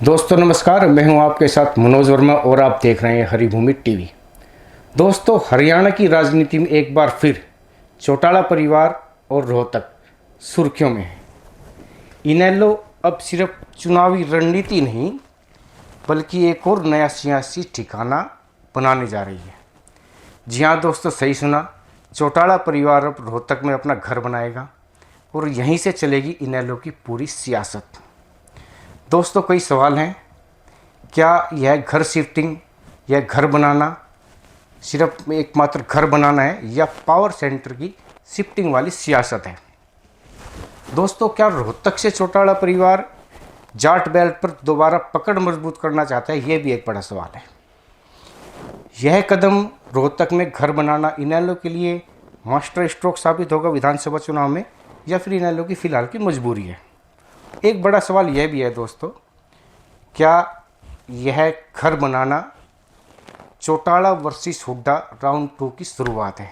दोस्तों नमस्कार, मैं हूं आपके साथ मनोज वर्मा और आप देख रहे हैं हरिभूमि टीवी। दोस्तों, हरियाणा की राजनीति में एक बार फिर चौटाला परिवार और रोहतक सुर्खियों में है। इनेलो अब सिर्फ चुनावी रणनीति नहीं बल्कि एक और नया सियासी ठिकाना बनाने जा रही है। जी हाँ दोस्तों, सही सुना, चौटाला परिवार अब रोहतक में अपना घर बनाएगा और यहीं से चलेगी इनेलो की पूरी सियासत। दोस्तों, कई सवाल हैं। क्या यह घर शिफ्टिंग, यह घर बनाना सिर्फ एकमात्र घर बनाना है या पावर सेंटर की शिफ्टिंग वाली सियासत है? दोस्तों, क्या रोहतक से चौटाला परिवार जाट बेल्ट पर दोबारा पकड़ मजबूत करना चाहता है? यह भी एक बड़ा सवाल है। यह कदम रोहतक में घर बनाना इनेलो के लिए मास्टर स्ट्रोक साबित होगा विधानसभा चुनाव में, या फिर इनेलो की फिलहाल की मजबूरी है? एक बड़ा सवाल यह भी है दोस्तों, क्या यह घर बनाना चौटाला वर्सेस हुड्डा राउंड 2 की शुरुआत है?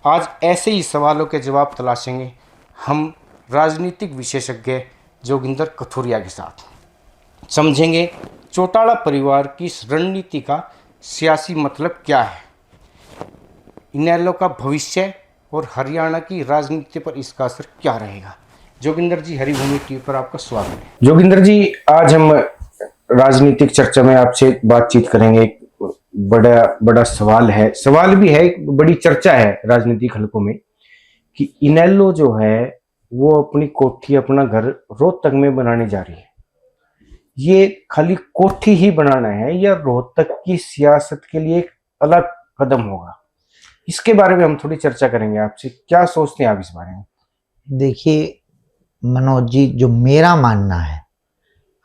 आज ऐसे ही सवालों के जवाब तलाशेंगे हम राजनीतिक विशेषज्ञ जोगिंदर कथुरिया के साथ। समझेंगे चौटाला परिवार की इस रणनीति का सियासी मतलब क्या है, इनेलो का भविष्य और हरियाणा की राजनीति पर इसका असर क्या रहेगा। जोगिंदर जी, हरिभूमि टीवी पर आपका स्वागत है। जोगिंदर जी, आज हम राजनीतिक चर्चा में आपसे बातचीत करेंगे। एक बड़ा सवाल भी है, एक बड़ी चर्चा है राजनीतिक हलकों में कि इनेलो जो है वो अपनी कोठी, अपना घर रोहतक में बनाने जा रही है। ये खाली कोठी ही बनाना है या रोहतक की सियासत के लिए एक अलग कदम होगा? इसके बारे में हम थोड़ी चर्चा करेंगे आपसे। क्या सोचते हैं आप इस बारे में? देखिए मनोज जी, जो मेरा मानना है,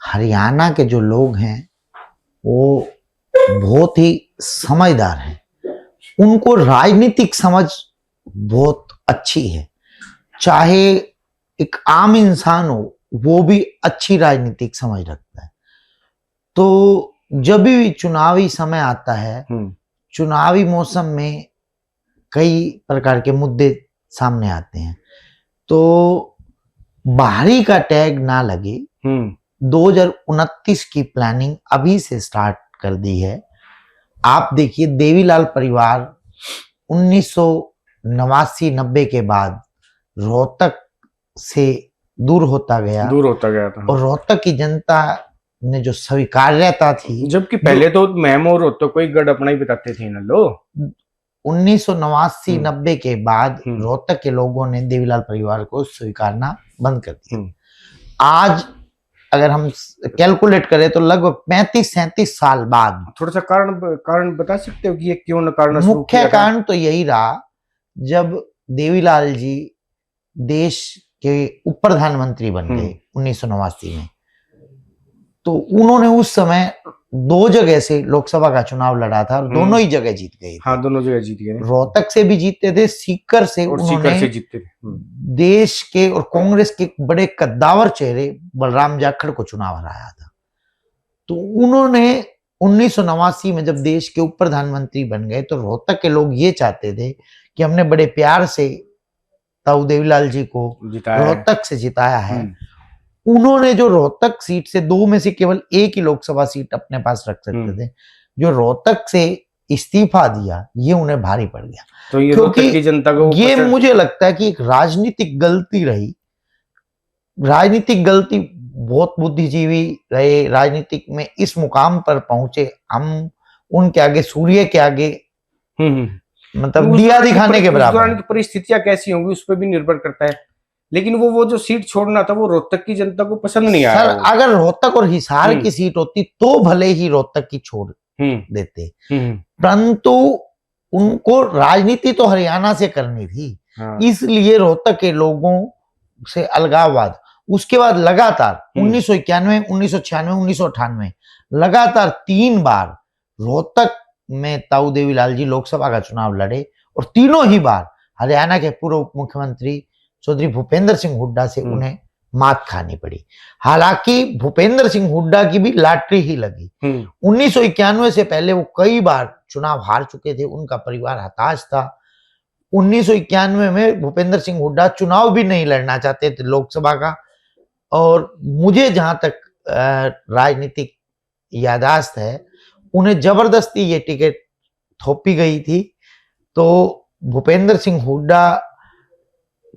हरियाणा के जो लोग हैं वो बहुत ही समझदार हैं। उनको राजनीतिक समझ बहुत अच्छी है। चाहे एक आम इंसान हो, वो भी अच्छी राजनीतिक समझ रखता है। तो जब भी चुनावी समय आता है, चुनावी मौसम में कई प्रकार के मुद्दे सामने आते हैं, तो बाहरी का टैग ना लगे, 2029 की प्लानिंग अभी से स्टार्ट कर दी है। आप देखिए, देवीलाल परिवार 1989-90 के बाद रोहतक से दूर होता गया था और रोहतक की जनता ने जो स्वीकार्यता थी, जबकि पहले तो मैम और रोहतक को एक गढ़ अपना ही बताते थे ना लोग। 1989-90 के बाद रोहतक के लोगों ने देवीलाल परिवार को स्वीकारना बंद कर दिया। आज अगर हम कैलकुलेट करें तो लगभग 35-37 साल बाद। थोड़ा सा कारण बता सकते हो कि ये क्यों न कारण? मुख्य कारण तो यही रहा, जब देवीलाल जी देश के उप प्रधानमंत्री बन गए 1989 में, तो उन्होंने उस समय 2 जगह से लोकसभा का चुनाव लड़ा था और दोनों ही जगह जीत गए। हाँ, दोनों जगह जीत गए। रोहतक से भी जीते थे, सीकर से उन्होंने जीते थे। देश के और कांग्रेस के बड़े कद्दावर चेहरे बलराम जाखड़ को चुनाव हराया था। तो उन्होंने 1989 में जब देश के उप प्रधानमंत्री बन गए, तो रोहतक के लोग ये चाहते थे कि हमने बड़े प्यार से ताऊ देवीलाल जी को रोहतक से जिताया है। उन्होंने जो रोहतक सीट से 2 में से केवल एक ही लोकसभा सीट अपने पास रख सकते थे, जो रोहतक से इस्तीफा दिया, ये उन्हें भारी पड़ गया। तो ये रोहतक की जनता को ये मुझे लगता है कि एक राजनीतिक गलती रही। राजनीतिक गलती, बहुत बुद्धिजीवी रहे, राजनीतिक में इस मुकाम पर पहुंचे, हम उनके आगे, सूर्य के आगे मतलब दिया दिखाने के बराबर। परिस्थितियां कैसी होंगी उस पर भी निर्भर करता है। लेकिन वो जो सीट छोड़ना था वो रोहतक की जनता को पसंद नहीं आया। सर, अगर रोहतक और हिसार की सीट होती तो भले ही रोहतक की छोड़ देते, परंतु उनको राजनीति तो हरियाणा से करनी थी। इसलिए रोहतक के लोगों से अलगाववाद, उसके बाद लगातार 1991, 1996, 1998 लगातार 3 बार रोहतक में ताऊ देवीलाल जी लोकसभा का चुनाव लड़े और तीनों ही बार हरियाणा के पूर्व उप मुख्यमंत्री चौधरी भूपेंद्र सिंह हुड्डा से उन्हें मात खानी पड़ी। हालांकि भूपेंद्र सिंह हुड्डा की भी लॉटरी ही लगी। 1991 से पहले वो कई बार चुनाव हार चुके थे, उनका परिवार हताश था। 1991 में भूपेंद्र सिंह हुड्डा चुनाव भी नहीं लड़ना चाहते थे लोकसभा का, और मुझे जहां तक राजनीतिक याददाश्त है, उन्हें जबरदस्ती ये टिकट थोपी गई थी। तो भूपेंद्र सिंह हुड्डा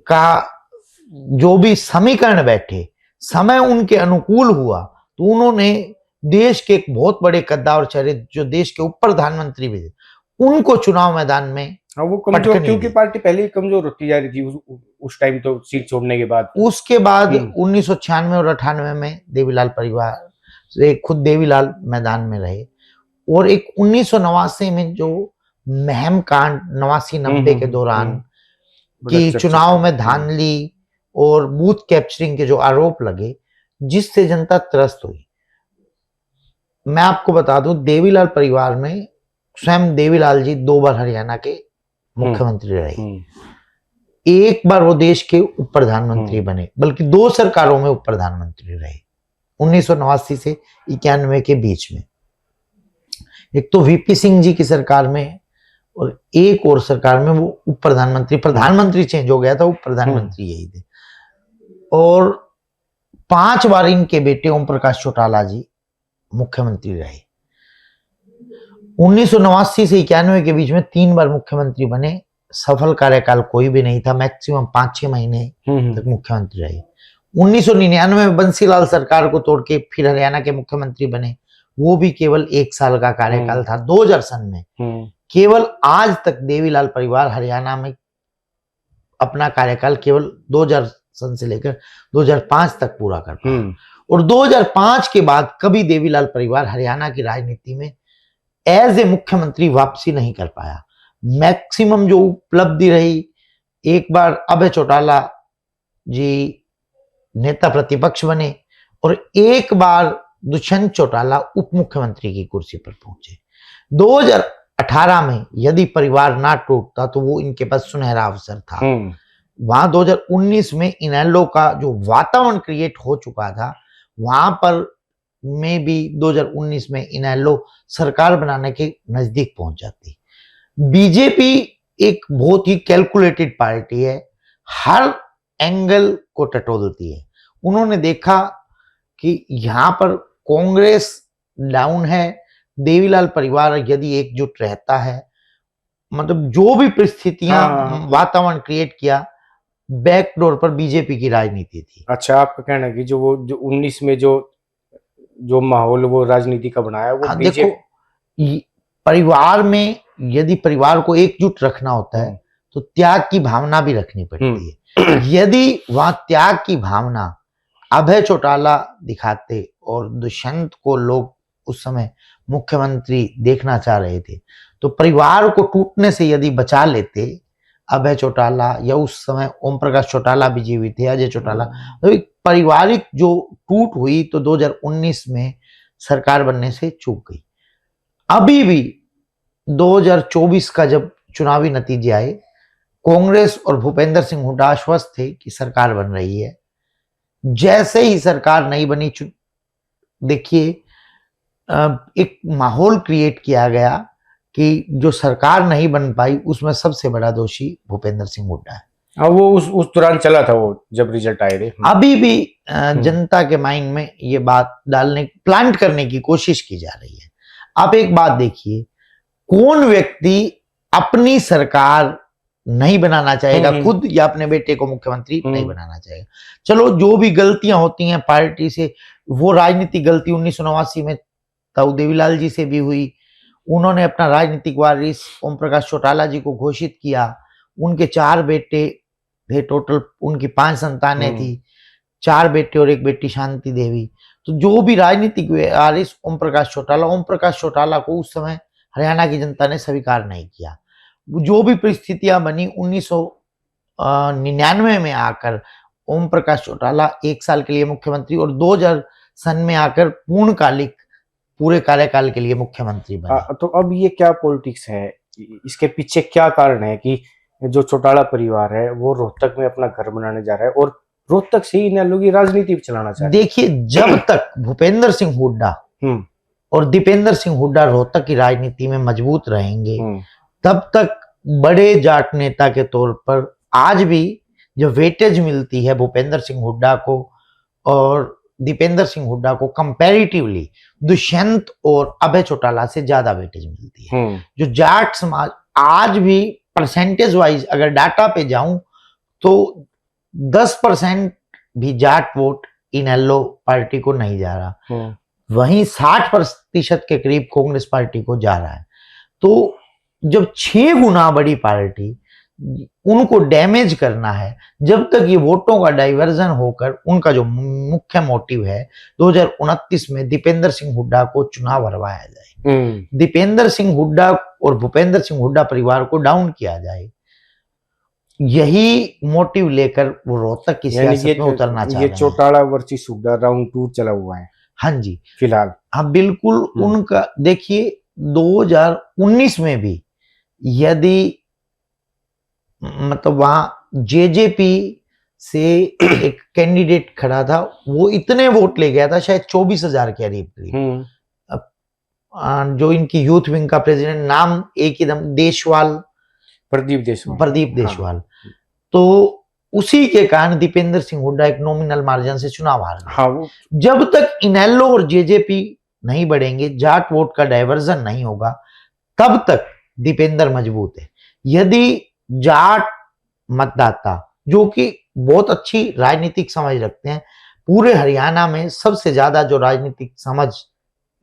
का जो भी समीकरण बैठे, समय उनके अनुकूल हुआ, तो उन्होंने देश के एक बहुत बड़े कद्दावर चेहरे जो देश के उप प्रधानमंत्री भी थे, उनको चुनाव मैदान में वो कमजोर, क्योंकि पार्टी पहले ही कमजोर होती जा रही थी उस टाइम, तो सीट छोड़ने के बाद। उसके बाद 1996 और 98 में देवीलाल परिवार से खुद देवीलाल मैदान में रहे, और एक 1989 में जो महम कांड 89-90 के दौरान कि चुनाव में धांधली और बूथ कैप्चरिंग के जो आरोप लगे, जिससे जनता त्रस्त हुई। मैं आपको बता दूं, देवीलाल परिवार में स्वयं देवीलाल जी 2 बार हरियाणा के मुख्यमंत्री रहे। एक बार वो देश के उप प्रधानमंत्री बने, बल्कि 2 सरकारों में उप प्रधानमंत्री रहे, 1989 से 91 के बीच में। एक तो वीपी सिंह जी की सरकार में, और एक और सरकार में वो उप प्रधानमंत्री चेंज हो गया था, उप प्रधानमंत्री यही थे। और 5 बार इनके बेटे ओम प्रकाश चौटाला जी मुख्यमंत्री रहे। 1989 से 91 के बीच में 3 बार मुख्यमंत्री बने। सफल कार्यकाल कोई भी नहीं था, मैक्सिमम 5-6 महीने तक मुख्यमंत्री रहे। 1999 में बंसीलाल सरकार को तोड़ के फिर हरियाणा के मुख्यमंत्री बने, वो भी केवल 1 साल का कार्यकाल था। 2000 सन में केवल आज तक देवीलाल परिवार हरियाणा में अपना कार्यकाल केवल 2000 सन से लेकर 2005 तक पूरा कर पाया, और 2005 के बाद कभी देवीलाल परिवार हरियाणा की राजनीति में एज ए मुख्यमंत्री वापसी नहीं कर पाया। मैक्सिमम जो उपलब्धि रही, एक बार अभय चौटाला जी नेता प्रतिपक्ष बने, और एक बार दुष्यंत चौटाला उप मुख्यमंत्री की कुर्सी पर पहुंचे। 2018 में यदि परिवार ना टूटता तो वो इनके पास सुनहरा अवसर था। वहां 2019 में इनेलो का जो वातावरण क्रिएट हो चुका था, वहां पर में भी 2019 में इनेलो सरकार बनाने के नजदीक पहुंच जाती। बीजेपी एक बहुत ही कैलकुलेटेड पार्टी है, हर एंगल को टटोलती है। उन्होंने देखा कि यहां पर कांग्रेस डाउन है, देवीलाल परिवार यदि एकजुट रहता है, मतलब जो भी परिस्थितियां वातावरण क्रिएट किया, बैकडोर पर बीजेपी की राजनीति थी। अच्छा, आपका कहना है कि जो 19 में जो माहौल वो राजनीति का बनाया, वो देखो, परिवार में यदि परिवार को एकजुट रखना होता है तो त्याग की भावना भी रखनी पड़ती है। यदि वहां त्याग की भावना अभय चौटाला दिखाते और दुष्यंत को लोग उस समय मुख्यमंत्री देखना चाह रहे थे, तो परिवार को टूटने से यदि बचा लेते अभय चौटाला, या उस समय ओम प्रकाश चौटाला भी जीवित थे, अजय चौटाला, तो पारिवारिक जो टूट हुई तो 2019 में सरकार बनने से चूक गई। अभी भी 2024 का जब चुनावी नतीजे आए, कांग्रेस और भूपेंद्र सिंह हुड्डा आश्वस्त थे कि सरकार बन रही है। जैसे ही सरकार नहीं बनी, देखिए एक माहौल क्रिएट किया गया कि जो सरकार नहीं बन पाई उसमें सबसे बड़ा दोषी भूपेंद्र सिंह हुड्डा है। वो उस दौरान चला था, वो जब रिजल्ट आए थे। अभी भी जनता के माइंड में ये बात प्लांट करने की कोशिश की जा रही है। आप एक बात देखिए, कौन व्यक्ति अपनी सरकार नहीं बनाना चाहेगा खुद, या अपने बेटे को मुख्यमंत्री नहीं बनाना चाहेगा। चलो, जो भी गलतियां होती हैं पार्टी से, वो राजनीतिक गलती 1989 में ताऊ देवीलाल जी से भी हुई। उन्होंने अपना राजनीतिक वारिस ओम प्रकाश चौटाला जी को घोषित किया। उनके 4 बेटे थे, टोटल उनकी 5 संतानें थी, 4 बेटे और 1 बेटी शांति देवी। तो जो भी राजनीतिक वारिस ओम प्रकाश चौटाला को उस समय हरियाणा की जनता ने स्वीकार नहीं किया। जो भी परिस्थितियां बनी, 1999 में आकर ओम प्रकाश चौटाला 1 साल के लिए मुख्यमंत्री, और 2000 सन में आकर पूर्णकालिक पूरे कार्यकाल के लिए मुख्यमंत्री बने। तो अब ये क्या पॉलिटिक्स है, इसके पीछे क्या कारण है कि जो चौटाला परिवार है वो रोहतक में अपना घर बनाने जा रहा है, और रोहतक से ही इनेलो की राजनीति भी चलाना चाह रहा है? देखिए, जब तक भूपेंद्र सिंह हुड्डा और दीपेंद्र सिंह हुड्डा रोहतक की राजनीति में मजबूत रहेंगे, तब तक बड़े जाट नेता के तौर पर आज भी जो वेटेज मिलती है भूपेंद्र सिंह हुड्डा को और दीपेंद्र सिंह हुड्डा को कंपैरेटिवली दुष्यंत और अभय चौटाला से ज्यादा वेटेज मिलती है। जो जाट समाज आज भी परसेंटेज वाइज अगर डाटा पे जाऊं तो 10% भी जाट वोट इनेलो पार्टी को नहीं जा रहा, वहीं 60% के करीब कांग्रेस पार्टी को जा रहा है। तो जब 6 गुना बड़ी पार्टी उनको डैमेज करना है, जब तक ये वोटों का डाइवर्जन होकर उनका जो मुख्य मोटिव है 2029 में दीपेंद्र सिंह हुड्डा को चुनाव हरवाया जाए, दीपेंद्र सिंह हुड्डा और भूपेंद्र सिंह हुड्डा परिवार को डाउन किया जाए, यही मोटिव लेकर वो रोहतक की सियासत में उतरना चाह रहे हैं। ये चौटाला वर्सेस हुड्डा राउंड 2 चला हुआ है। हाँ जी, फिलहाल हाँ बिल्कुल। उनका देखिए 2019 में भी यदि मतलब वहां जेजेपी से एक कैंडिडेट खड़ा था, वो इतने वोट ले गया था शायद 24,000 के करीब। जो इनकी यूथ विंग का प्रेसिडेंट नाम एक एकदम देशवाल, प्रदीप देशवाल। हाँ। तो उसी के कारण दीपेंद्र सिंह हुड्डा एक नॉमिनल मार्जिन से चुनाव हार गए। हाँ, जब तक इनेलो और जेजेपी नहीं बढ़ेंगे, जाट वोट का डाइवर्जन नहीं होगा, तब तक दीपेंद्र मजबूत है। यदि जाट मतदाता जो कि बहुत अच्छी राजनीतिक समझ रखते हैं, पूरे हरियाणा में सबसे ज्यादा जो राजनीतिक समझ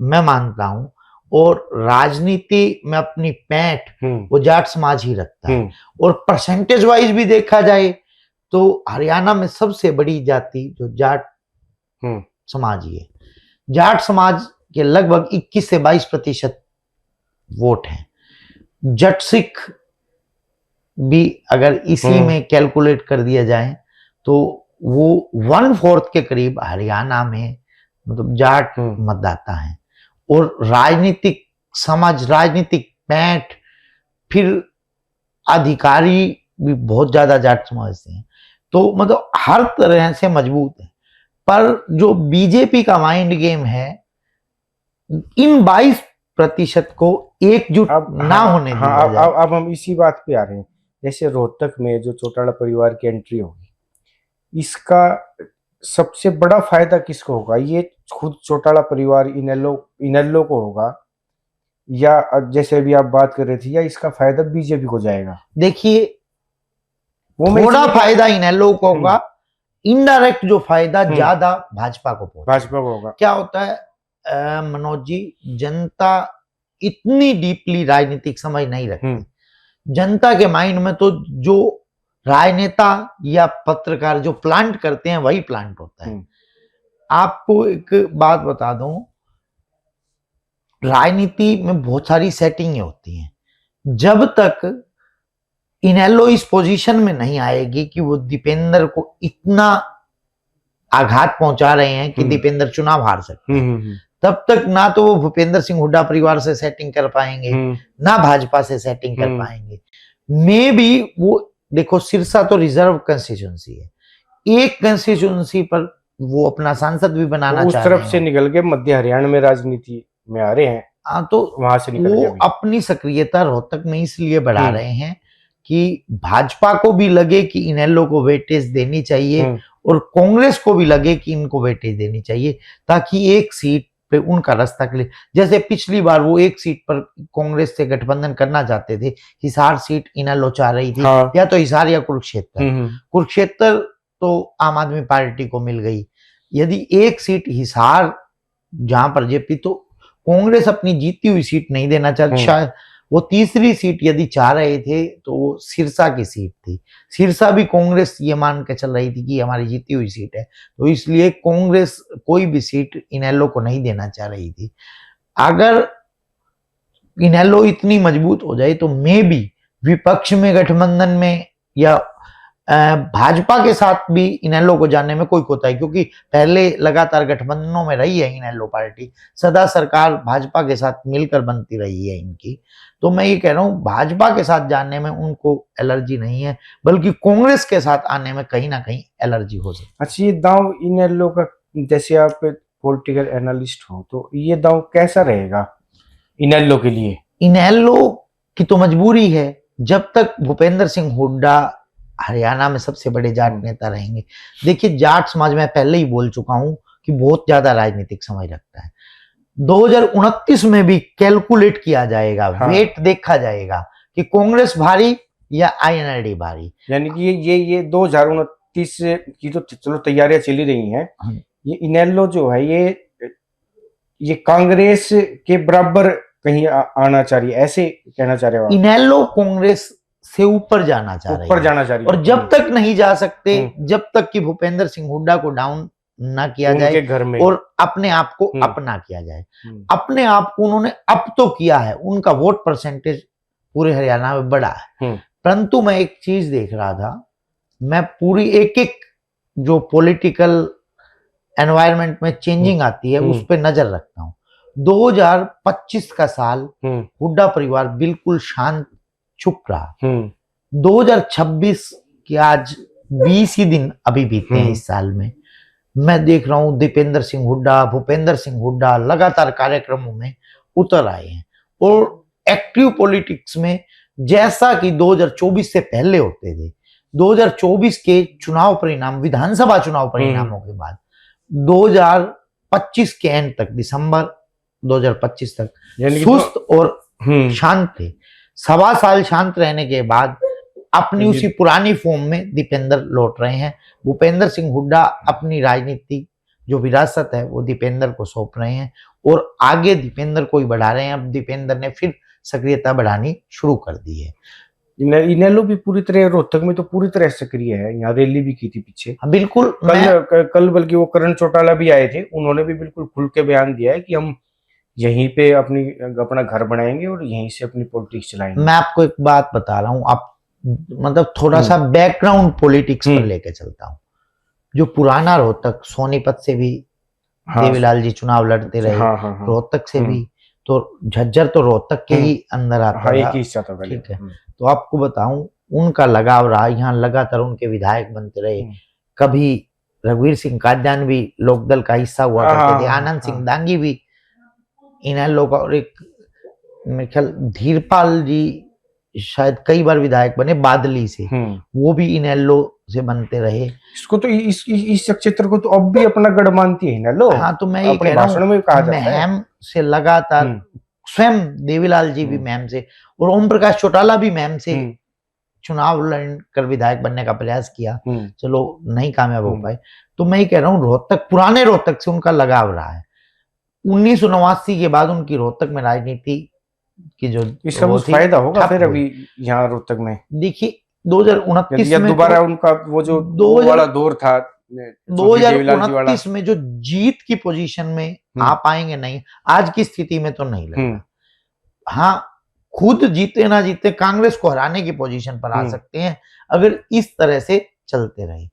मैं मानता हूं और राजनीति में अपनी पैठ वो जाट समाज ही रखता है। और परसेंटेज वाइज भी देखा जाए तो हरियाणा में सबसे बड़ी जाति जो जाट समाज ही है। जाट समाज के लगभग 21 से 22% वोट हैं। जट सिख भी अगर इसी में कैलकुलेट कर दिया जाए तो वो 1/4 के करीब हरियाणा में मतलब जाट मतदाता हैं। और राजनीतिक समझ, राजनीतिक पैठ, फिर अधिकारी भी बहुत ज्यादा जाट समाज से हैं। तो मतलब हर तरह से मजबूत है। पर जो बीजेपी का माइंड गेम है, इन 22% को एकजुट ना होने दिया जाए। अब हम इसी बात पे आ रहे हैं। जैसे रोहतक में जो चौटाला परिवार की एंट्री होगी, इसका सबसे बड़ा फायदा किसको होगा? ये खुद चौटाला परिवार इनेलो को होगा, या जैसे अभी आप बात कर रहे थे, या इसका फायदा बीजेपी को जाएगा? देखिए, थोड़ा फायदा इनेलो को होगा, इनडायरेक्ट जो फायदा ज्यादा भाजपा को होगा। क्या होता है मनोज जी, जनता इतनी डीपली राजनीतिक समझ नहीं रखती। जनता के माइंड में तो जो राजनेता या पत्रकार जो प्लांट करते हैं वही प्लांट होता है। आपको एक बात बता दूं, राजनीति में बहुत सारी सेटिंगें होती हैं। जब तक इनेलो इस पोजीशन में नहीं आएगी कि वो दीपेंद्र को इतना आघात पहुंचा रहे हैं कि दीपेंद्र चुनाव हार सकते हैं, तब तक ना तो वो भूपेंद्र सिंह हुड्डा परिवार से सेटिंग कर पाएंगे, ना भाजपा से सेटिंग कर पाएंगे। मे भी वो देखो, सिरसा तो रिजर्व कंस्टिट्यूंसी है, एक कंस्टिट्यूंसी पर वो अपना सांसद भी बनाना चाह रहे हैं। उस तरफ से निकल के मध्य हरियाणा में राजनीति में आ रहे हैं। तो वहां से निकल वो अपनी सक्रियता रोहतक में इसलिए बढ़ा रहे हैं कि भाजपा को भी लगे कि इनेलो को वेटेज देनी चाहिए और कांग्रेस को भी लगे कि इनको वेटेज देनी चाहिए, ताकि एक सीट पे उनका रास्ता क्लियर। जैसे पिछली बार वो एक सीट पर कांग्रेस से गठबंधन करना चाहते थे, हिसार सीट इनेलो चाह रही थी। या तो हिसार या कुरुक्षेत्र तो आम आदमी पार्टी को मिल गई। यदि एक सीट हिसार जहां पर जेपी, तो कांग्रेस अपनी जीती हुई सीट नहीं देना चाहती। शायद वो तीसरी सीट यदि चाह रहे थे तो वो सिरसा की सीट थी। सिरसा भी कांग्रेस ये मान के चल रही थी कि हमारी जीती हुई सीट है, तो इसलिए कांग्रेस कोई भी सीट इनेलो को नहीं देना चाह रही थी। अगर इनेलो इतनी मजबूत हो जाए तो मे भी विपक्ष में गठबंधन में या भाजपा के साथ भी इनेलो को जाने में कोई कोताही, क्योंकि पहले लगातार गठबंधनों में रही है इनेलो पार्टी, सदा सरकार भाजपा के साथ मिलकर बनती रही है इनकी। तो मैं ये कह रहा हूं, भाजपा के साथ जाने में उनको एलर्जी नहीं है, बल्कि कांग्रेस के साथ आने में कहीं ना कहीं एलर्जी हो सकती है। अच्छा, ये दांव इनेलो का, जैसे आप पॉलिटिकल एनालिस्ट हो, तो ये दांव कैसा रहेगा इनेलो के लिए? इनेलो की तो मजबूरी है, जब तक भूपेंद्र सिंह हुड्डा हरियाणा में सबसे बड़े जाट नेता रहेंगे। देखिए, जाट समाज में पहले ही बोल चुका हूं कि बहुत ज्यादा राजनीतिक समय लगता है। 2029 में भी कैलकुलेट किया जाएगा, हाँ। वेट देखा जाएगा कि कांग्रेस भारी या आईएनएलडी भारी। यानी कि ये 2029 की तो चलो तैयारियां चली रही हैं, ये इनेलो जो है ये कांग्रेस के बराबर कहीं आना चाह रही है, ऐसे कहना चाह रहे हो आप? इनेलो कांग्रेस से ऊपर जाना चाह रही ऊपर है, जाना चाह रही है, और जब तक नहीं जा सकते, जब तक कि भूपेंद्र सिंह हुड्डा को डाउन ना किया जाए घर में और अपने आप को अपना किया जाए। अपने आप को उन्होंने अप तो किया है, उनका वोट परसेंटेज पूरे हरियाणा में बढ़ा है, परंतु मैं एक चीज देख रहा था, मैं पूरी एक एक जो पॉलिटिकल एनवायरनमेंट में चेंजिंग आती है उस पर नजर रखता हूँ। 2025 का साल हुड्डा परिवार बिल्कुल शांत चुप रहा। 2026 के आज 20 ही दिन अभी बीते हैं इस साल में, मैं देख रहा हूं दीपेंद्र सिंह हुड्डा, भूपेंद्र सिंह हुड्डा लगातार कार्यक्रमों में उतर आए हैं और एक्टिव पॉलिटिक्स में, जैसा कि 2024 से पहले होते थे। 2024 के चुनाव परिणाम, विधानसभा चुनाव परिणामों के बाद 2025 के एंड तक, दिसंबर 2025 तक सुस्त और शांत थे। 1.25 साल शांत रहने के बाद अपनी उसी पुरानी फॉर्म में दीपेंद्र लौट रहे हैं। भूपेंद्र सिंह हुड्डा अपनी राजनीति जो विरासत है वो दीपेंद्र को सौंप रहे हैं और आगे दीपेंद्र को ही बढ़ा रहे हैं। अब दीपेंद्र ने फिर सक्रियता बढ़ानी शुरू कर दी है। इनेलो भी पूरी तरह, रोहतक में तो पूरी तरह सक्रिय है, यहाँ रैली भी की थी पीछे। बिल्कुल, कल बल्कि वो करण चौटाला भी आए थे, उन्होंने भी बिल्कुल खुल के बयान दिया है कि हम यहीं पे अपना घर बनाएंगे और यहीं से अपनी पॉलिटिक्स चलाएंगे। मैं आपको एक बात बता रहा हूँ, आप मतलब थोड़ा सा बैकग्राउंड पॉलिटिक्स पर लेके चलता हूँ। जो पुराना रोहतक, सोनीपत से भी देवीलाल जी चुनाव लड़ते रहे, रोहतक से भी, तो झज्जर तो रोहतक के ही अंदर आता है, ठीक है। तो आपको बताऊं, उनका लगाव रहा, यहाँ लगातार उनके विधायक बनते रहे। कभी रघुवीर सिंह कादियानी लोकदल का हिस्सा हुआ करते थे, आनंद सिंह दांगी भी इनेलो का, और एक मेरे ख्याल धीरपाल जी शायद कई बार विधायक बने बादली से, वो भी इनेलो से बनते रहे। इसको तो इस क्षेत्र को तो अब भी अपना गढ़ मानती है इनेलो। हाँ, तो मैं ये कह रहा हूँ, महम से लगातार, स्वयं देवीलाल जी भी महम से, और ओम प्रकाश चौटाला भी महम से चुनाव लड़कर विधायक बनने का प्रयास किया, चलो नहीं कामयाब हो पाए। तो मैं ये कह रहा हूँ, रोहतक, पुराने रोहतक से उनका लगाव रहा है। 1989 के बाद उनकी रोहतक में राजनीति की जो इसका फायदा होगा फिर अभी यहाँ रोहतक में। देखिए 2029 में दोबारा उनका वो जो वाला दौर था, 2029 में जो जीत की पोजीशन में आ पाएंगे नहीं, आज की स्थिति में तो नहीं लगता। हाँ, खुद जीते ना जीते कांग्रेस को हराने की पोजीशन पर आ सकते हैं अगर इस तरह से चलते रहे,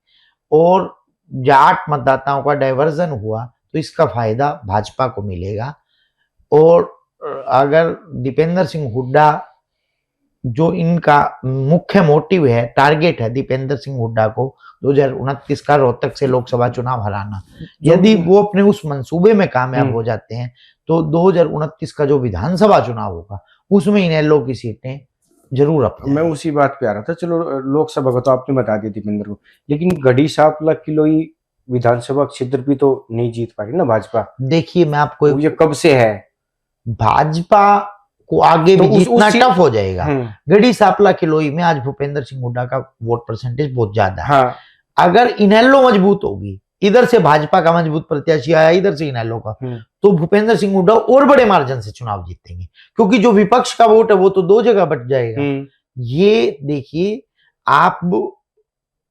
और जाट मतदाताओं का डाइवर्जन हुआ तो इसका फायदा भाजपा को मिलेगा। और अगर दीपेंद्र सिंह हुड्डा, जो इनका मुख्य मोटिव है, टारगेट है दीपेंद्र सिंह हुड्डा को 2029 का रोहतक से लोकसभा चुनाव हराना, यदि वो अपने उस मंसूबे में कामयाब हो जाते हैं तो 2029 का जो विधानसभा चुनाव होगा उसमें इनेलो की सीटें जरूर अपने। मैं उसी बात पे आ रहा था। चलो लोकसभा का तो आपने बता दिया दीपेंद्र को, लेकिन गढ़ी सांपला किलोई विधानसभा क्षेत्र भी तो नहीं जीत पाई ना भाजपा। देखिए मैं आपको, ये कब से है, भाजपा को आगे भी जीतना टफ हो जाएगा। गढ़ी सांपला किलोई में आज भूपेंद्र सिंह हुड्डा का वोट परसेंटेज बहुत ज्यादा है। अगर इनेलो मजबूत होगी, इधर से भाजपा का मजबूत प्रत्याशी आया, इधर से इनेलो का, तो भूपेंद्र सिंह हुड्डा और बड़े मार्जिन से चुनाव जीतेंगे, क्योंकि जो विपक्ष का वोट है वो तो 2 जगह बट जाएगा। ये देखिए आप,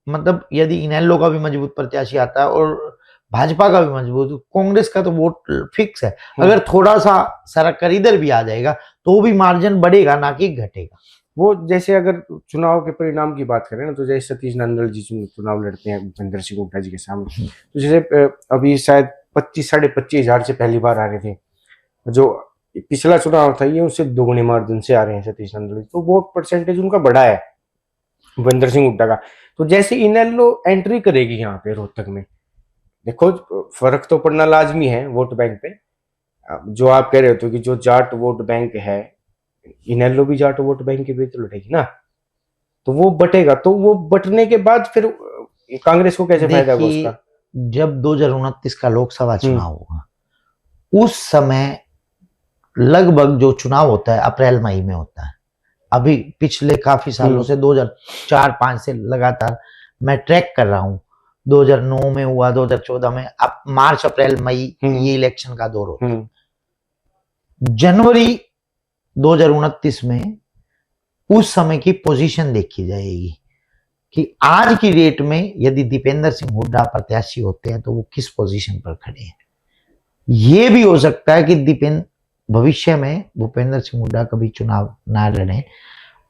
मतलब यदि इनेलो का भी मजबूत प्रत्याशी आता है और भाजपा का भी मजबूत, कांग्रेस का तो वोट फिक्स है। अगर थोड़ा सा सरक कर इधर भी आ जाएगा तो भी मार्जिन बढ़ेगा, ना कि घटेगा। वो जैसे अगर चुनाव के परिणाम की बात करें ना, तो जैसे सतीश नंदल जी चुनाव लड़ते हैं भूपेंद्र सिंह हुड्डा जी के सामने, तो जैसे अभी शायद 25-25 हजार से पहली बार आ रहे थे, जो पिछला चुनाव था ये उससे 2 गुने मार्जिन से आ रहे हैं सतीश नंदल जी, तो वोट परसेंटेज उनका बढ़ा है भूपेंद्र सिंह हुड्डा का। तो जैसे इनेलो एंट्री करेगी यहाँ पे रोहतक में, देखो फर्क तो पड़ना लाजमी है वोट बैंक पे। जो आप कह रहे थे कि जो जाट वोट बैंक है, इनेलो भी जाट वोट बैंक के भी तो लड़ेगी ना, तो वो बटेगा, तो वो बटने के बाद फिर कांग्रेस को कैसे फायदा होगा उसका? जब 2029 का लोकसभा चुनाव होगा, उस समय लगभग जो चुनाव होता है अप्रैल मई में होता है। अभी पिछले काफी सालों से 2004-5 से लगातार मैं ट्रैक कर रहा हूँ। 2009 में हुआ, 2014 में, अब मार्च अप्रैल मई ये इलेक्शन का दौर होता है। जनवरी 2029 में उस समय की पोजीशन देखी जाएगी कि आज की डेट में यदि दीपेंद्र सिंह हुड्डा प्रत्याशी होते हैं तो वो किस पोजीशन पर खड़े हैं। ये भी हो सकता है कि भविष्य में भूपेंद्र सिंह हुड्डा कभी चुनाव ना लड़े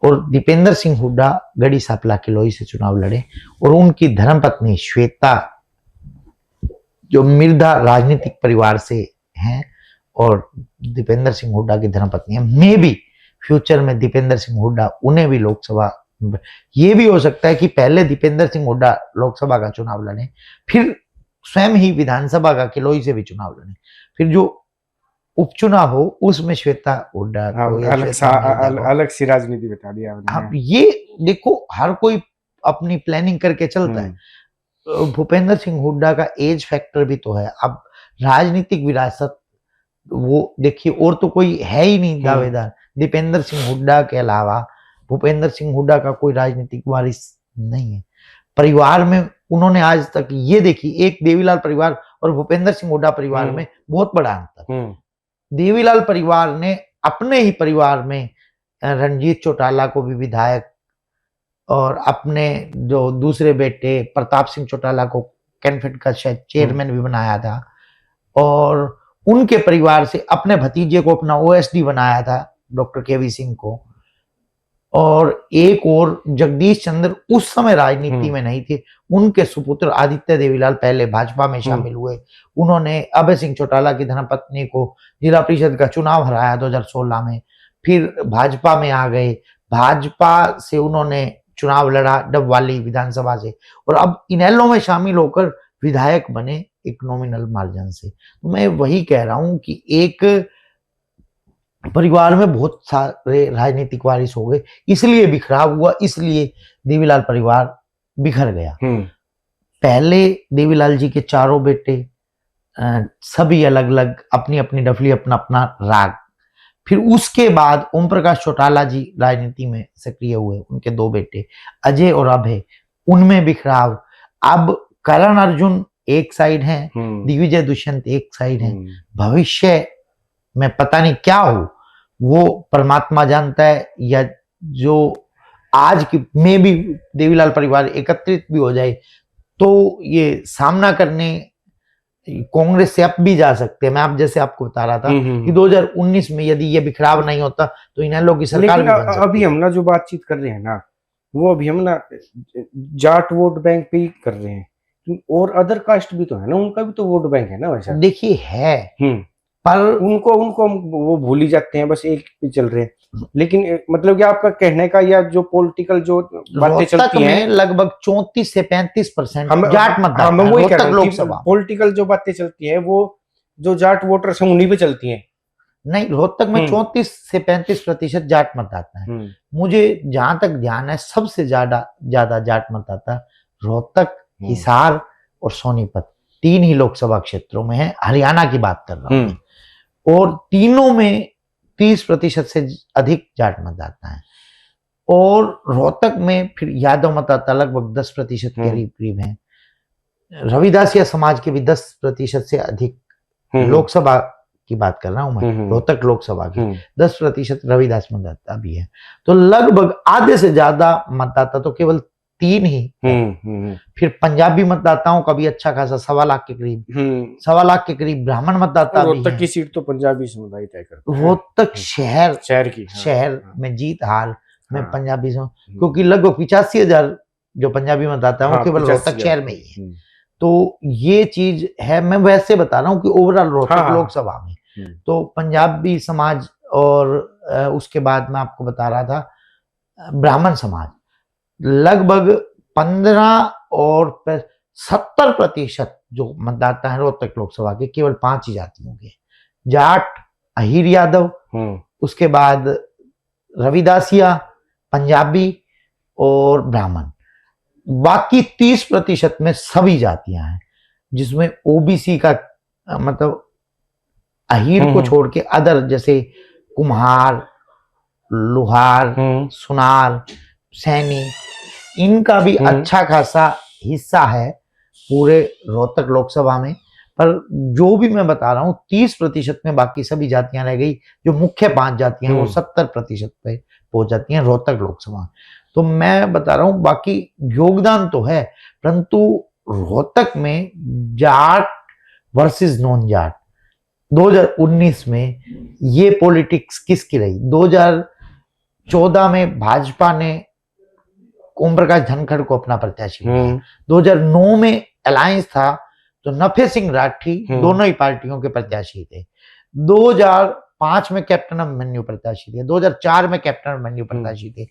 और दीपेंद्र सिंह हुड्डा गढ़ी सांपला किलोई से चुनाव लड़े और उनकी धर्मपत्नी श्वेता, जो मिर्धा राजनीतिक परिवार से हैं और दीपेंद्र सिंह हुड्डा की धर्मपत्नी है, मे भी फ्यूचर में दीपेंद्र सिंह हुड्डा उन्हें भी लोकसभा, ये भी हो सकता है कि पहले दीपेंद्र सिंह हुड्डा लोकसभा का चुनाव लड़े, फिर स्वयं ही विधानसभा का किलोई से भी चुनाव लड़े, फिर जो उपचुनाव हो उसमें श्वेता हुड्डा अलग सी राजनीति बता दिया आपने। अब ये देखो, हर कोई अपनी प्लानिंग करके चलता है। भूपेंद्र सिंह हुड्डा का एज फैक्टर भी तो है। अब राजनीतिक विरासत वो देखिए, और तो कोई है ही नहीं दावेदार। दीपेंद्र सिंह हुड्डा के अलावा भूपेंद्र सिंह हुड्डा का कोई राजनीतिक वारिस नहीं है। परिवार में उन्होंने आज तक ये देखी, एक देवीलाल परिवार और भूपेंद्र सिंह हुड्डा परिवार में बहुत बड़ा अंतर। देवीलाल परिवार ने अपने ही परिवार में रणजीत चौटाला को भी विधायक और अपने जो दूसरे बेटे प्रताप सिंह चौटाला को कैनफेड का शायद चेयरमैन भी बनाया था, और उनके परिवार से अपने भतीजे को अपना ओएसडी बनाया था, डॉक्टर केवी सिंह को। और एक और जगदीश चंद्र उस समय राजनीति में नहीं थे, उनके सुपुत्र आदित्य देवीलाल पहले भाजपा में शामिल हुए। उन्होंने अभय सिंह चौटाला की धर्मपत्नी को जिला परिषद का चुनाव हराया 2016 में, फिर भाजपा में आ गए। भाजपा से उन्होंने चुनाव लड़ा डबवाली विधानसभा से, और अब इनेलो में शामिल होकर विधायक बने एक नॉमिनल मार्जिन से। तो मैं वही कह रहा हूं कि एक परिवार में बहुत सारे राजनीतिक वारिस हो गए, इसलिए बिखराव हुआ, इसलिए देवीलाल परिवार बिखर गया। पहले देवीलाल जी के चारों बेटे सभी अलग अलग, अपनी अपनी डफली, अपना अपना राग। फिर उसके बाद ओम प्रकाश चौटाला जी राजनीति में सक्रिय हुए, उनके दो बेटे अजय और अभय, उनमें बिखराव। अब करण अर्जुन एक साइड हैं, दिग्विजय दुष्यंत एक साइड हैं। भविष्य में पता नहीं क्या हो, वो परमात्मा जानता है, या जो आज की में भी देवीलाल परिवार एकत्रित भी हो जाए तो ये सामना करने कांग्रेस से अब भी जा सकते हैं। मैं आप जैसे आपको बता रहा था कि 2019 में यदि ये बिखराव नहीं होता तो इनेलो की सरकार भी बन सकती। अभी हम ना जो बातचीत कर रहे हैं ना, वो अभी हम ना जाट वोट बैंक पे ही कर रहे हैं, और अदर कास्ट भी तो है ना, उनका भी तो वोट बैंक है ना वैसा। देखिए है, पर उनको वो भूल ही जाते हैं, बस एक पे चल रहे हैं। लेकिन मतलब कि आपका कहने का, या जो पॉलिटिकल जो बातें चलती हैं, लगभग 34 से 35% जाट मतदाता है रोहतक लोकसभा। पॉलिटिकल जो बातें चलती है वो जो जाट वोटर्स हैं उन्हीं पे चलती हैं। नहीं, रोहतक में 34 से 35% जाट मतदाता है। मुझे जहां तक ध्यान है, सबसे ज्यादा जाट मतदाता रोहतक, हिसार और सोनीपत, 3 ही लोकसभा क्षेत्रों में है। हरियाणा की बात कर रहा हूं, और तीनों में 30% से अधिक जाट मतदाता है। और रोहतक में फिर यादव मतदाता लगभग 10% के करीब हैं। रविदासिया समाज के भी 10% से अधिक, लोकसभा की बात कर रहा हूं मैं, रोहतक लोकसभा की 10% रविदास मतदाता भी है। तो लगभग आधे से ज्यादा मतदाता तो केवल 3 ही। फिर पंजाबी मतदाताओं का भी अच्छा खासा 1.25 लाख के करीब, 1.25 लाख के करीब ब्राह्मण मतदाता भी हैं। रोहतक की सीट तो पंजाबी समुदाय तय करता है। रोहतक शहर में जीत हार में पंजाबी क्योंकि लगभग 85,000 जो पंजाबी मतदाता है वो केवल रोहतक शहर में ही है। तो ये चीज है, मैं वैसे बता रहा हूँ कि ओवरऑल रोहतक लोकसभा में तो पंजाबी समाज, और उसके बाद मैं आपको बता रहा था ब्राह्मण समाज, लगभग 15 और 70% जो मतदाता है रोहतक लोकसभा के केवल 5 ही जातियों के, जाट, अहीर यादव, उसके बाद रविदासिया, पंजाबी और ब्राह्मण। बाकी 30% में सभी जातियां हैं। जिसमें ओबीसी का मतलब अहीर को छोड़ के अदर जैसे कुम्हार, लोहार, सुनार, सैनी, इनका भी अच्छा खासा हिस्सा है पूरे रोहतक लोकसभा में। पर जो भी मैं बता रहा हूँ 30% में बाकी सभी जातियां रह गई। जो मुख्य 5 जातियां हैं वो 70% पे पहुंच जाती हैं रोहतक लोकसभा में। तो मैं बता रहा हूँ बाकी योगदान तो है, परंतु रोहतक में जाट वर्सेस नॉन जाट 2019 में ये पॉलिटिक्स किसकी रही? 2014 में भाजपा ने ओम प्रकाश धनखड़ को अपना प्रत्याशी बनाया। 2009 में अलायंस था तो नफे सिंह राठी दोनों ही पार्टियों के प्रत्याशी थे। 2005 में कैप्टन अभिमन्यु प्रत्याशी थे, 2004 में कैप्टन अभिमन्यु प्रत्याशी थे,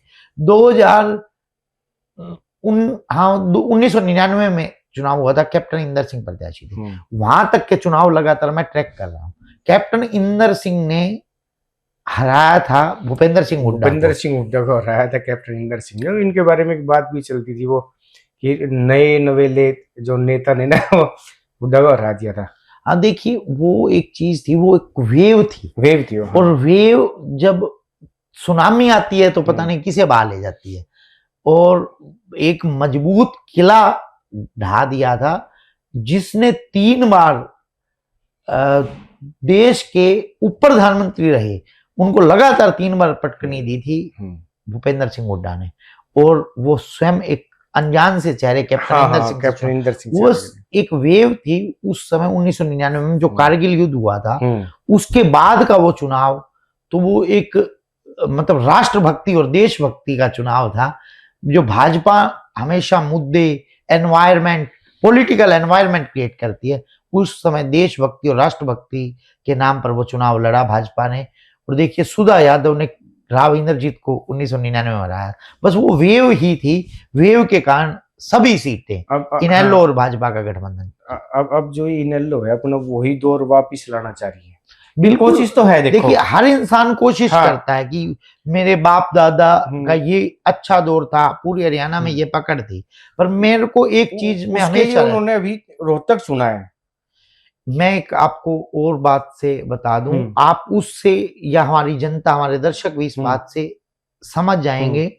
1999 में चुनाव हुआ था, कैप्टन इंदर सिंह प्रत्याशी थे। वहां तक के चुनाव लगातार मैं ट्रैक कर रहा हूं। कैप्टन इंदर सिंह ने हराया था भूपेंद्र सिंह हुड्डा को हराया था कैप्टन इंदर सिंह ने। इनके बारे में एक बात भी चलती थी वो कि नए नवेले जो नेता ने ना वो हुड्डा को हरा दिया था। हाँ देखिए वो एक चीज थी, वो एक वेव थी और वेव जब सुनामी आती है तो पता नहीं किसे बहा ले जाती है। और एक मजबूत किला ढा दिया था जिसने 3 बार देश के उप प्रधानमंत्री रहे, उनको लगातार 3 बार पटकनी दी थी भूपेंद्र सिंह हुड्डा ने। और वो स्वयं एक अनजान से चेहरे कैप्टन इंदर सिंह वो एक वेव थी उस समय 1999 में जो कारगिल युद्ध हुआ था। उसके बाद का वो चुनाव तो वो एक मतलब राष्ट्रभक्ति और देशभक्ति का चुनाव था। जो भाजपा हमेशा मुद्दे, एनवायरमेंट, पॉलिटिकल एनवायरमेंट क्रिएट करती है, उस समय देशभक्ति और राष्ट्रभक्ति के नाम पर वो चुनाव लड़ा भाजपा ने। और देखिए सुधा यादव ने राव इंद्रजीत को 1999 में हराया। बस वो वेव ही थी, वेव के कारण सभी सीटें इनेलो और भाजपा का गठबंधन। अब जो इनेलो है अपना वही दौर वापिस लाना चाह रही है। बिल्कुल कोशिश तो है। देखिए हर इंसान कोशिश करता है कि मेरे बाप दादा का ये अच्छा दौर था, पूरी हरियाणा में ये पकड़ थी। पर मेरे को एक चीज में हमेशा उन्होंने अभी रोहतक सुना है। मैं एक आपको और बात से बता दूं, आप उससे या हमारी जनता, हमारे दर्शक भी इस बात से समझ जाएंगे।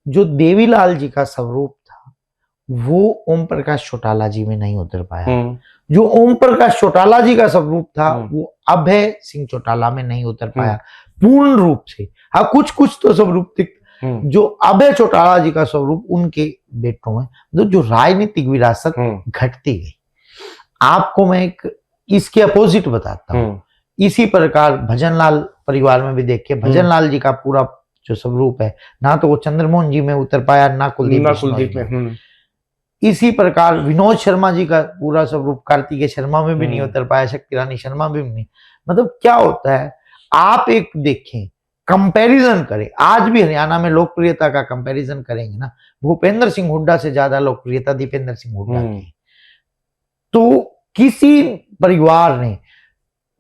जो देवीलाल जी का स्वरूप था वो ओम प्रकाश चौटाला जी में नहीं उतर पाया। जो ओम प्रकाश चौटाला जी का स्वरूप था वो अभय सिंह चौटाला में नहीं उतर पाया पूर्ण रूप से। हाँ कुछ तो स्वरूप थे। जो अभय चौटाला जी का स्वरूप उनके बेटों में जो राजनीतिक विरासत घटती गई। आपको मैं एक इसके अपोजिट बताता हूँ। इसी प्रकार भजनलाल परिवार में भी देखिए, भजनलाल जी का पूरा जो स्वरूप है ना तो वो चंद्रमोहन जी में उतर पाया ना कुलदीप में। इसी प्रकार विनोद शर्मा जी का पूरा स्वरूप कार्तिकेय शर्मा में भी नहीं उतर पाया, शक्ति रानी शर्मा में भी नहीं। मतलब क्या होता है, आप एक देखें, कंपैरिजन करें। आज भी हरियाणा में लोकप्रियता का कंपैरिजन करेंगे ना, भूपेंद्र सिंह हुड्डा से ज्यादा लोकप्रियता दीपेंद्र सिंह हुड्डा की। तो किसी परिवार ने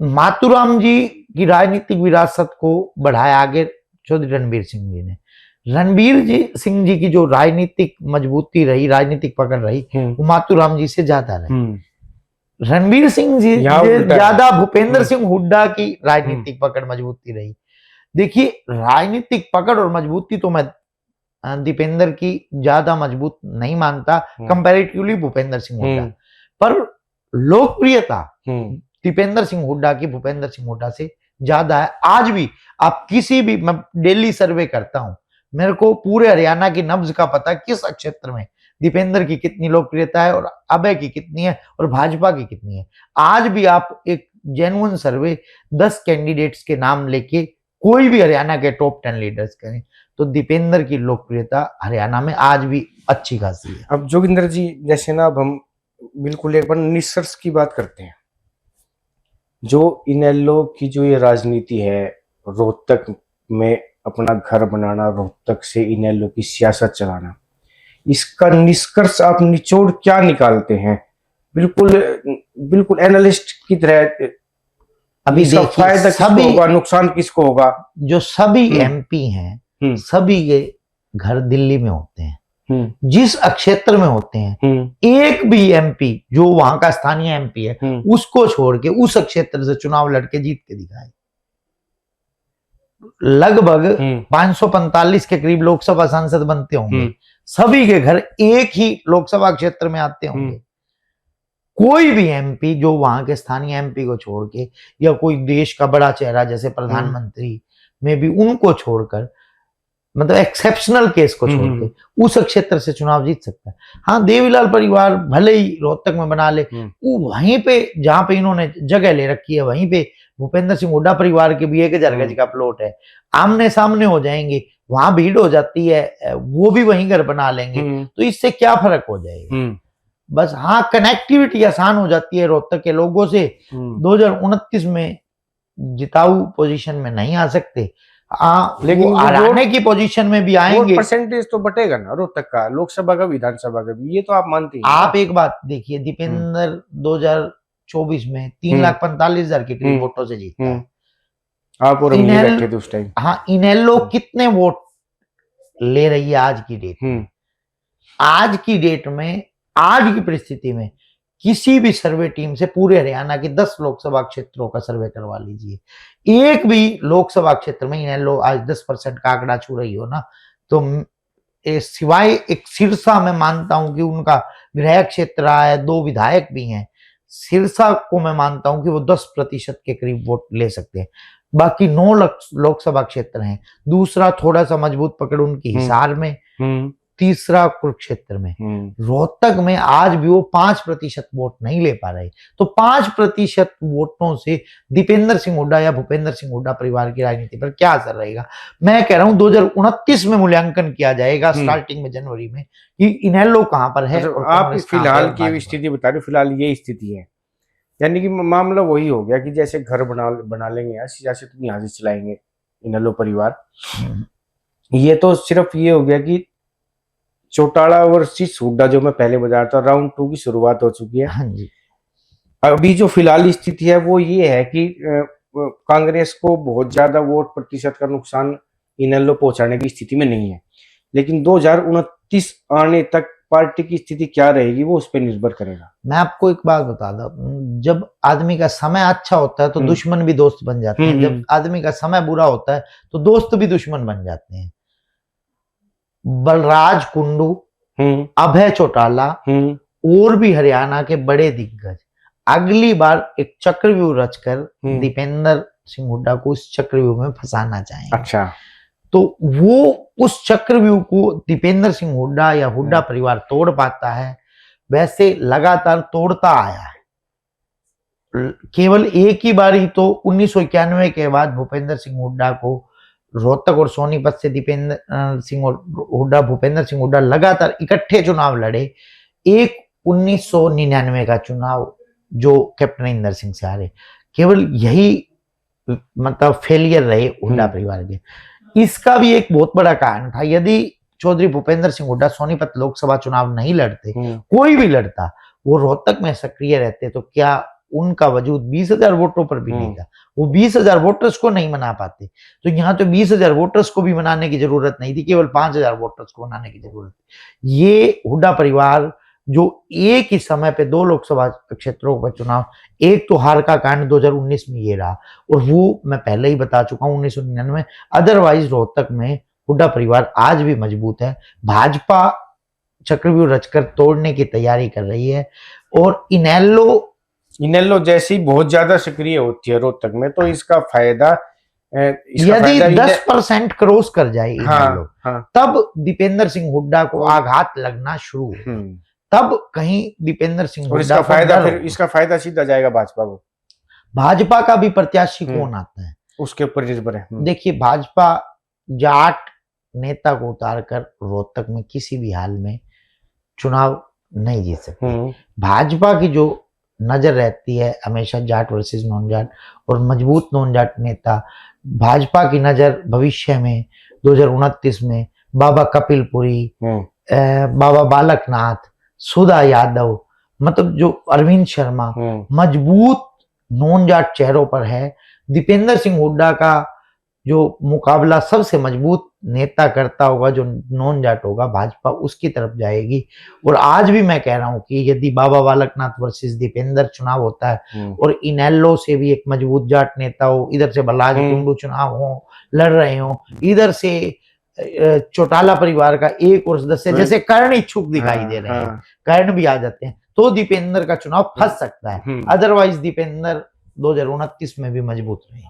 मातूराम जी की राजनीतिक विरासत को बढ़ाया आगे चौधरी रणबीर सिंह जी ने। रणबीर सिंह जी की जो राजनीतिक मजबूती रही, राजनीतिक पकड़ रही, वो मातूराम जी से ज्यादा रही। रणबीर सिंह जी ज्यादा भूपेंद्र सिंह हुड्डा की राजनीतिक पकड़ मजबूती रही। देखिए राजनीतिक पकड़ और मजबूती तो मैं दीपेंद्र की ज्यादा मजबूत नहीं मानता कंपैरेटिवली भूपेंद्र सिंह हुड्डा, पर लोकप्रियता दीपेंद्र सिंह हुड्डा की भूपेंद्र सिंह हुड्डा से ज्यादा है। आज भी आप किसी भी, मैं डेली सर्वे करता हूं, मेरे को पूरे हरियाणा की नब्ज का पता किस क्षेत्र में दीपेंद्र की कितनी लोकप्रियता है और अभय की कितनी है और भाजपा की कितनी है। आज भी आप एक जेन्युइन सर्वे 10 कैंडिडेट्स के नाम लेके कोई भी हरियाणा के टॉप 10 लीडर्स करें तो दीपेंद्र की लोकप्रियता हरियाणा में आज भी अच्छी खासी है। अब जोगिंदर जी जैसे ना, अब हम बिल्कुल एक बार निष्कर्ष की बात करते हैं। जो इनेलो की जो ये राजनीति है, रोहतक में अपना घर बनाना, रोहतक से इनेलो की सियासत चलाना, इसका निष्कर्ष आप निचोड़ क्या निकालते हैं? बिल्कुल एनालिस्ट की तरह। अभी फायदा किसको होगा, नुकसान किसको होगा? जो सभी एमपी हैं सभी के घर दिल्ली में होते हैं। जिस क्षेत्र में होते हैं, एक भी एमपी जो वहां का स्थानीय एमपी है उसको छोड़ के उस क्षेत्र से चुनाव लड़के जीत के दिखाए। लगभग 545 के करीब लोकसभा सांसद बनते होंगे, सभी के घर एक ही लोकसभा क्षेत्र में आते होंगे। कोई भी एमपी जो वहां के स्थानीय एमपी को छोड़ के, या कोई देश का बड़ा चेहरा जैसे प्रधानमंत्री में भी उनको छोड़कर, मतलब एक्सेप्शनल केस को छोड़ के उस क्षेत्र से चुनाव जीत सकता है। हाँ, देवीलाल परिवार भले ही रोहतक में बना ले, वो वहीं पे जहां पे इन्होंने जगह ले रखी है, वहीं पे भूपेंद्र सिंह हुड्डा परिवार के भी 1000 गज का प्लॉट है, आमने सामने हो जाएंगे, वहां भीड़ हो जाती है, वो भी वहीं घर बना लेंगे, तो इससे क्या फर्क हो जाएगा। बस हाँ, कनेक्टिविटी आसान हो जाती है रोहतक के लोगों से। 2029 में जिताऊ पोजीशन में नहीं आ सकते, लेकिन हराने की पोजीशन में भी आएंगे। परसेंटेज तो बटेगा ना रोहतक का, लोकसभा का, विधानसभा का भी, ये तो आप मानते हैं। आप एक बात देखिए, दीपेंद्र 2024 में 3,45,000 के करीब वोटों से जीता। आप और हम बैठे थे उस टाइम। हाँ, इनेलो कितने वोट ले रही है आज की डेट में? आज की डेट में, आज की परिस्थिति में किसी भी सर्वे टीम से पूरे हरियाणा के 10 लोकसभा क्षेत्रों का सर्वे करवा लीजिए, एक भी लोकसभा क्षेत्र में इनेलो आज 10% का आंकड़ा छू रही हो ना, तो सिवाय एक सिरसा में मानता हूं कि उनका गृह क्षेत्र रहा है, 2 विधायक भी हैं, सिरसा को मैं मानता हूं कि वो 10% के करीब वोट ले सकते हैं। बाकी 9 लोकसभा क्षेत्र हैं। दूसरा थोड़ा सा मजबूत पकड़ उनकी हिसार में, तीसरा कुरुक्षेत्र में। रोहतक में आज भी वो 5% वोट नहीं ले पा रहे, तो 5% वोटों से दीपेंद्र सिंह हुड्डा या भूपेंद्र सिंह हुड्डा परिवार की राजनीति पर क्या असर रहेगा? मैं कह रहा हूं 2029 में मूल्यांकन किया जाएगा, स्टार्टिंग में जनवरी में, कि इनेलो कहां पर है। और आप फिलहाल की स्थिति बता रहे हो, फिलहाल ये स्थिति है, यानी कि मामला वही हो गया कि जैसे घर बना लेंगे यार, सियासत यहाँ से चलाएंगे इनेलो परिवार। ये तो सिर्फ ये हो गया कि चौटाला वर्सेस हुड्डा जो मैं पहले बता रहा था, राउंड 2 की शुरुआत हो चुकी है। हाँ जी। अभी जो फिलहाल स्थिति है वो ये है कि कांग्रेस को बहुत ज्यादा वोट प्रतिशत का नुकसान इनेलो पहुंचाने की स्थिति में नहीं है, लेकिन 2029 आने तक पार्टी की स्थिति क्या रहेगी वो उस पर निर्भर करेगा। मैं आपको एक बात बता दूं, जब आदमी का समय अच्छा होता है तो दुश्मन भी दोस्त बन जाते हैं, जब आदमी का समय बुरा होता है तो दोस्त भी दुश्मन बन जाते हैं। बलराज कुंडू, अभय चौटाला और भी हरियाणा के बड़े दिग्गज अगली बार एक चक्रव्यूह रचकर दीपेंद्र सिंह हुड्डा को उस चक्रव्यूह में फंसाना चाहेंगे। अच्छा, तो वो उस चक्रव्यूह को दीपेंद्र सिंह हुड्डा या हुड्डा परिवार तोड़ पाता है, वैसे लगातार तोड़ता आया है। केवल एक ही बार ही तो 1991 के बाद भूपेंद्र सिंह हुड्डा को रोहतक और सोनीपत से दीपेंद्र सिंह हुड्डा, भूपेंद्र सिंह हुड्डा लगातार इकट्ठे चुनाव लड़े। एक 1999 का चुनाव जो कैप्टन इंदर सिंह से हारे, केवल यही मतलब फेलियर रहे हुड्डा परिवार के। इसका भी एक बहुत बड़ा कारण था, यदि चौधरी भूपेंद्र सिंह हुड्डा सोनीपत लोकसभा चुनाव नहीं लड़ते, कोई भी लड़ता, वो रोहतक में सक्रिय रहते, तो क्या उनका वजूद 20,000 वोटों पर भी नहीं था। वो 20,000 वोटर्स को नहीं मना पाते, तो यहाँ तो 20,000 वोटर्स को भी मनाने की जरूरत नहीं थी, केवल 5,000 वोटर्स को मनाने की जरूरत थी। ये हुड्डा परिवार जो एक ही समय पे 2 लोकसभा क्षेत्रों पर चुनाव, एक तो हार का कारण 2019 में ये रहा, और वो मैं पहले ही बता चुका हूं 1999। अदरवाइज रोहतक में हुड्डा परिवार आज भी मजबूत है। भाजपा चक्रव्यूह रचकर तोड़ने की तैयारी कर रही है, और इनेलो जैसी बहुत ज्यादा सक्रिय होती है रोहतक में, तो इसका फायदा यदि 10% क्रॉस कर जाए इनेलो, तब दीपेंद्र सिंह हुड्डा को आघात लगना शुरू हो, तब कहीं दीपेंद्र सिंह हुड्डा इसका फायदा सीधा जाएगा भाजपा को। भाजपा का भी प्रत्याशी कौन आता है उसके ऊपर निर्भर है। देखिए, भाजपा जाट नेता को उतारकर रोहतक में किसी भी हाल में चुनाव नहीं जीत सकती। भाजपा की जो नजर रहती है हमेशा जाट वर्सेस नॉन जाट, और मजबूत नॉन जाट नेता। भाजपा की नजर भविष्य में 2029 में बाबा कपिलपुरी, बाबा बालकनाथ, सुधा यादव, मतलब जो अरविंद शर्मा, मजबूत नॉन जाट चेहरों पर है। दीपेंद्र सिंह हुड्डा का जो मुकाबला सबसे मजबूत नेता करता होगा, जो नॉन जाट होगा, भाजपा उसकी तरफ जाएगी। और आज भी मैं कह रहा हूं कि यदि बाबा बालकनाथ वर्सेस दीपेंद्र चुनाव होता है और इनेलो से भी एक मजबूत जाट नेता हो, इधर से बलराज टुंडू चुनाव हो लड़ रहे हो, इधर से चौटाला परिवार का एक और सदस्य जैसे कर्ण इच्छुक दिखाई दे रहे हैं, कर्ण भी आ जाते हैं, तो दीपेंद्र का चुनाव फंस सकता है। अदरवाइज दीपेंद्र 2029 में भी मजबूत रहे।